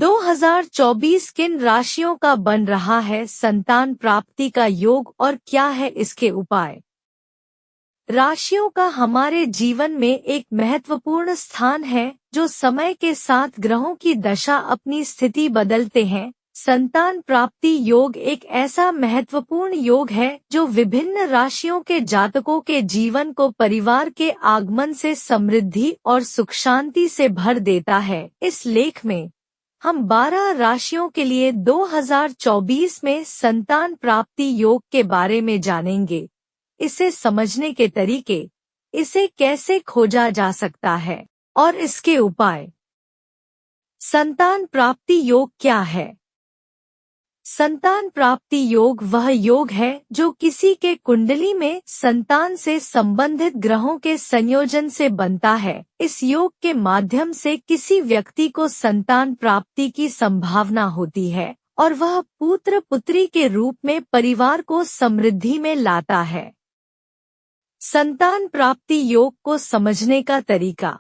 2024 किन राशियों का बन रहा है संतान प्राप्ति का योग और क्या है इसके उपाय? राशियों का हमारे जीवन में एक महत्वपूर्ण स्थान है जो समय के साथ ग्रहों की दशा अपनी स्थिति बदलते हैं। संतान प्राप्ति योग एक ऐसा महत्वपूर्ण योग है जो विभिन्न राशियों के जातकों के जीवन को परिवार के आगमन से समृद्धि और सुख शांति से भर देता है। इस लेख में हम 12 राशियों के लिए 2024 में संतान प्राप्ति योग के बारे में जानेंगे। इसे समझने के तरीके, इसे कैसे खोजा जा सकता है और इसके उपाय। संतान प्राप्ति योग क्या है? संतान प्राप्ति योग वह योग है जो किसी के कुंडली में संतान से संबंधित ग्रहों के संयोजन से बनता है। इस योग के माध्यम से किसी व्यक्ति को संतान प्राप्ति की संभावना होती है और वह पुत्र पुत्री के रूप में परिवार को समृद्धि में लाता है। संतान प्राप्ति योग को समझने का तरीका।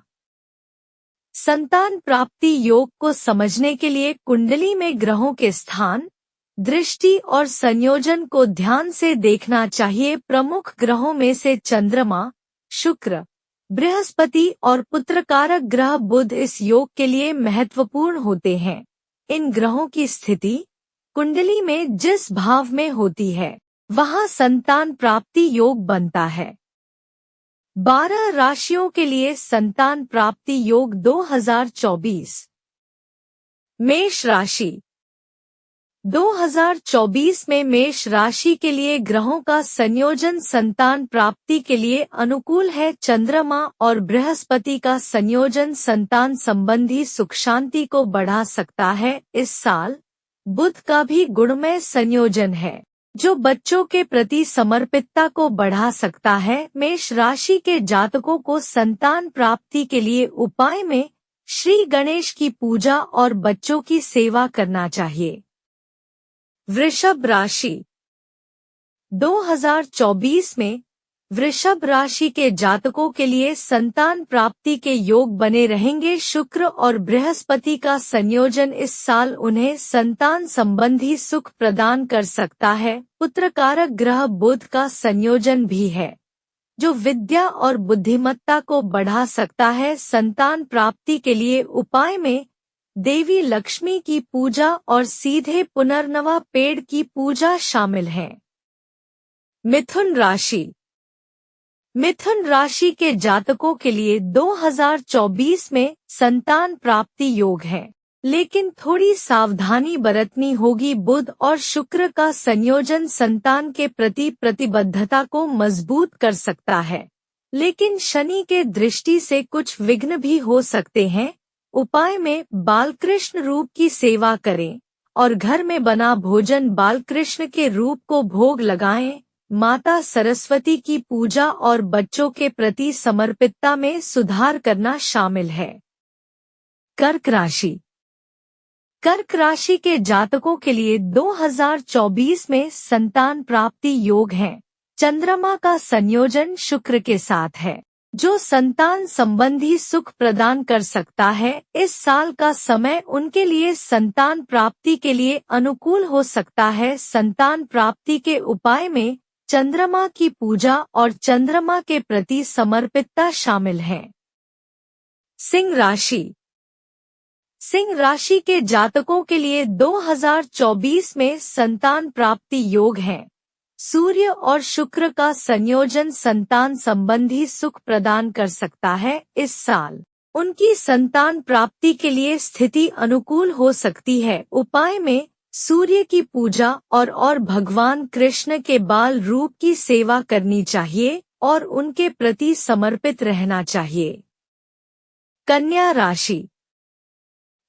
संतान प्राप्ति योग को समझने के लिए कुंडली में ग्रहों के स्थान, दृष्टि और संयोजन को ध्यान से देखना चाहिए। प्रमुख ग्रहों में से चंद्रमा, शुक्र, बृहस्पति और पुत्रकारक ग्रह बुध इस योग के लिए महत्वपूर्ण होते हैं। इन ग्रहों की स्थिति कुंडली में जिस भाव में होती है वहां संतान प्राप्ति योग बनता है। 12 राशियों के लिए संतान प्राप्ति योग 2024। मेष राशि। 2024 में मेष राशि के लिए ग्रहों का संयोजन संतान प्राप्ति के लिए अनुकूल है। चंद्रमा और बृहस्पति का संयोजन संतान संबंधी सुख शांति को बढ़ा सकता है। इस साल बुध का भी गुणमय संयोजन है जो बच्चों के प्रति समर्पितता को बढ़ा सकता है। मेष राशि के जातकों को संतान प्राप्ति के लिए उपाय में श्री गणेश की पूजा और बच्चों की सेवा करना चाहिए। वृषभ राशि। 2024 में वृषभ राशि के जातकों के लिए संतान प्राप्ति के योग बने रहेंगे। शुक्र और बृहस्पति का संयोजन इस साल उन्हें संतान संबंधी सुख प्रदान कर सकता है। पुत्रकारक ग्रह बुध का संयोजन भी है जो विद्या और बुद्धिमत्ता को बढ़ा सकता है। संतान प्राप्ति के लिए उपाय में देवी लक्ष्मी की पूजा और सीधे पुनर्नवा पेड़ की पूजा शामिल है। मिथुन राशि। मिथुन राशि के जातकों के लिए 2024 में संतान प्राप्ति योग है, लेकिन थोड़ी सावधानी बरतनी होगी। बुध और शुक्र का संयोजन संतान के प्रति प्रतिबद्धता को मजबूत कर सकता है, लेकिन शनि के दृष्टि से कुछ विघ्न भी हो सकते हैं। उपाय में बालकृष्ण रूप की सेवा करें और घर में बना भोजन बालकृष्ण के रूप को भोग लगाएं। माता सरस्वती की पूजा और बच्चों के प्रति समर्पितता में सुधार करना शामिल है। कर्क राशि। कर्क राशि के जातकों के लिए 2024 में संतान प्राप्ति योग है। चंद्रमा का संयोजन शुक्र के साथ है जो संतान संबंधी सुख प्रदान कर सकता है। इस साल का समय उनके लिए संतान प्राप्ति के लिए अनुकूल हो सकता है। संतान प्राप्ति के उपाय में चंद्रमा की पूजा और चंद्रमा के प्रति समर्पितता शामिल है। सिंह राशि। सिंह राशि के जातकों के लिए 2024 में संतान प्राप्ति योग है। सूर्य और शुक्र का संयोजन संतान संबंधी सुख प्रदान कर सकता है। इस साल उनकी संतान प्राप्ति के लिए स्थिति अनुकूल हो सकती है। उपाय में सूर्य की पूजा और भगवान कृष्ण के बाल रूप की सेवा करनी चाहिए और उनके प्रति समर्पित रहना चाहिए। कन्या राशि।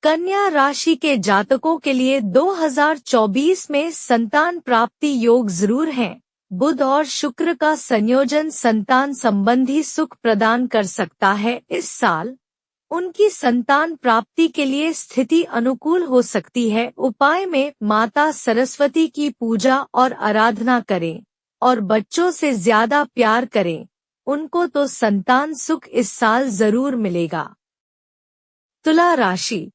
कन्या राशि के जातकों के लिए 2024 में संतान प्राप्ति योग जरूर है। बुध और शुक्र का संयोजन संतान संबंधी सुख प्रदान कर सकता है। इस साल उनकी संतान प्राप्ति के लिए स्थिति अनुकूल हो सकती है। उपाय में माता सरस्वती की पूजा और आराधना करें और बच्चों से ज्यादा प्यार करें। उनको तो संतान सुख इस साल जरूर मिलेगा। तुला राशि।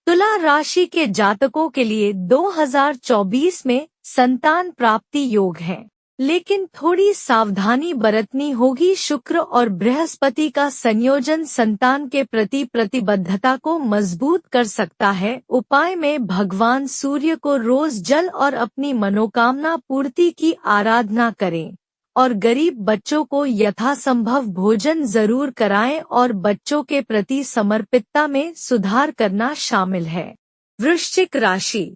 तुला राशि के जातकों के लिए 2024 में संतान प्राप्ति योग है, लेकिन थोड़ी सावधानी बरतनी होगी। शुक्र और बृहस्पति का संयोजन संतान के प्रति प्रतिबद्धता को मजबूत कर सकता है। उपाय में भगवान सूर्य को रोज जल और अपनी मनोकामना पूर्ति की आराधना करें और गरीब बच्चों को यथासंभव भोजन जरूर कराएं और बच्चों के प्रति समर्पितता में सुधार करना शामिल है। वृश्चिक राशि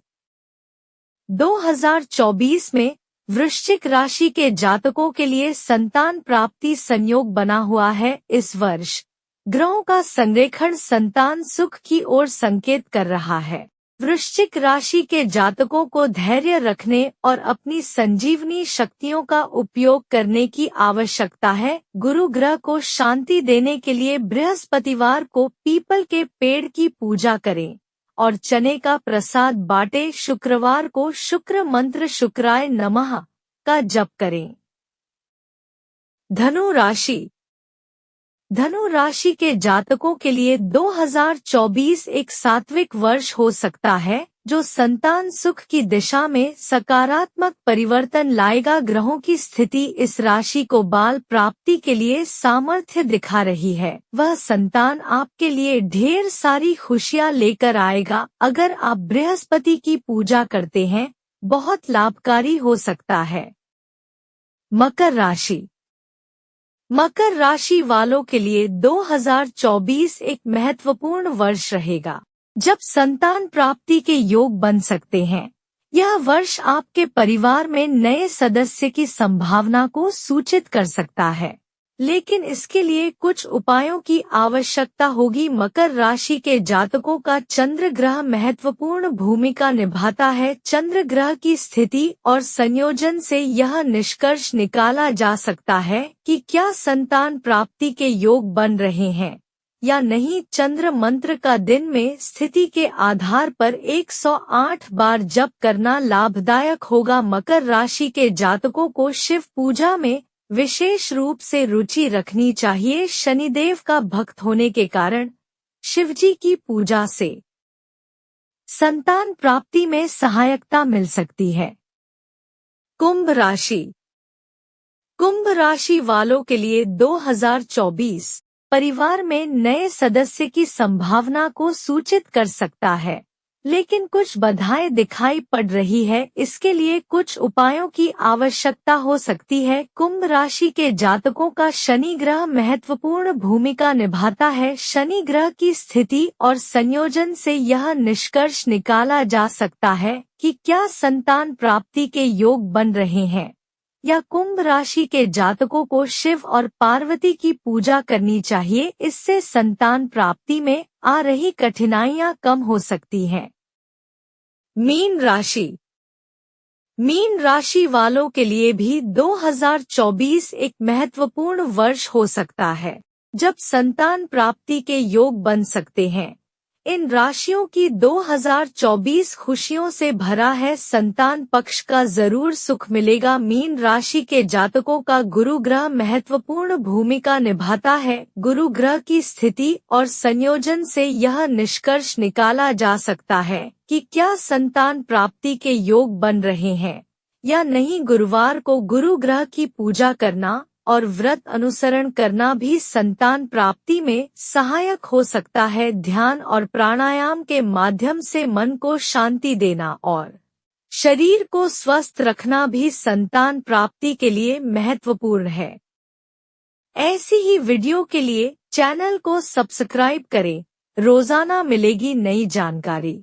2024 में वृश्चिक राशि के जातकों के लिए संतान प्राप्ति संयोग बना हुआ है। इस वर्ष ग्रहों का संरेखण संतान सुख की ओर संकेत कर रहा है। वृश्चिक राशि के जातकों को धैर्य रखने और अपनी संजीवनी शक्तियों का उपयोग करने की आवश्यकता है। गुरु ग्रह को शांति देने के लिए बृहस्पतिवार को पीपल के पेड़ की पूजा करें और चने का प्रसाद बांटे। शुक्रवार को शुक्र मंत्र शुक्राय नमः का जप करें। धनु राशि के जातकों के लिए 2024 एक सात्विक वर्ष हो सकता है, जो संतान सुख की दिशा में सकारात्मक परिवर्तन लाएगा। ग्रहों की स्थिति इस राशि को बाल प्राप्ति के लिए सामर्थ्य दिखा रही है। वह संतान आपके लिए ढेर सारी खुशियां लेकर आएगा। अगर आप बृहस्पति की पूजा करते हैं, बहुत लाभकारी हो सकता है। मकर राशि वालों के लिए 2024 एक महत्वपूर्ण वर्ष रहेगा, जब संतान प्राप्ति के योग बन सकते हैं। यह वर्ष आपके परिवार में नए सदस्य की संभावना को सूचित कर सकता है, लेकिन इसके लिए कुछ उपायों की आवश्यकता होगी। मकर राशि के जातकों का चंद्र ग्रह महत्वपूर्ण भूमिका निभाता है। चंद्र ग्रह की स्थिति और संयोजन से यह निष्कर्ष निकाला जा सकता है कि क्या संतान प्राप्ति के योग बन रहे हैं या नहीं। चंद्र मंत्र का दिन में स्थिति के आधार पर 108 बार जप करना लाभदायक होगा। मकर राशि के जातकों को शिव पूजा में विशेष रूप से रुचि रखनी चाहिए। शनिदेव का भक्त होने के कारण शिवजी की पूजा से संतान प्राप्ति में सहायता मिल सकती है। कुंभ राशि वालों के लिए 2024 परिवार में नए सदस्य की संभावना को सूचित कर सकता है, लेकिन कुछ बाधाएं दिखाई पड़ रही है। इसके लिए कुछ उपायों की आवश्यकता हो सकती है। कुंभ राशि के जातकों का शनि ग्रह महत्वपूर्ण भूमिका निभाता है। शनि ग्रह की स्थिति और संयोजन से यह निष्कर्ष निकाला जा सकता है कि क्या संतान प्राप्ति के योग बन रहे हैं या कुंभ राशि के जातकों को शिव और पार्वती की पूजा करनी चाहिए। इससे संतान प्राप्ति में आ रही कठिनाइयां कम हो सकती हैं। मीन राशि वालों के लिए भी 2024 एक महत्वपूर्ण वर्ष हो सकता है, जब संतान प्राप्ति के योग बन सकते हैं। इन राशियों की 2024 खुशियों से भरा है। संतान पक्ष का जरूर सुख मिलेगा। मीन राशि के जातकों का गुरु ग्रह महत्वपूर्ण भूमिका निभाता है। गुरु ग्रह की स्थिति और संयोजन से यह निष्कर्ष निकाला जा सकता है कि क्या संतान प्राप्ति के योग बन रहे हैं या नहीं। गुरुवार को गुरु ग्रह की पूजा करना और व्रत अनुसरण करना भी संतान प्राप्ति में सहायक हो सकता है। ध्यान और प्राणायाम के माध्यम से मन को शांति देना और शरीर को स्वस्थ रखना भी संतान प्राप्ति के लिए महत्वपूर्ण है। ऐसी ही वीडियो के लिए चैनल को सब्सक्राइब करें। रोजाना मिलेगी नई जानकारी।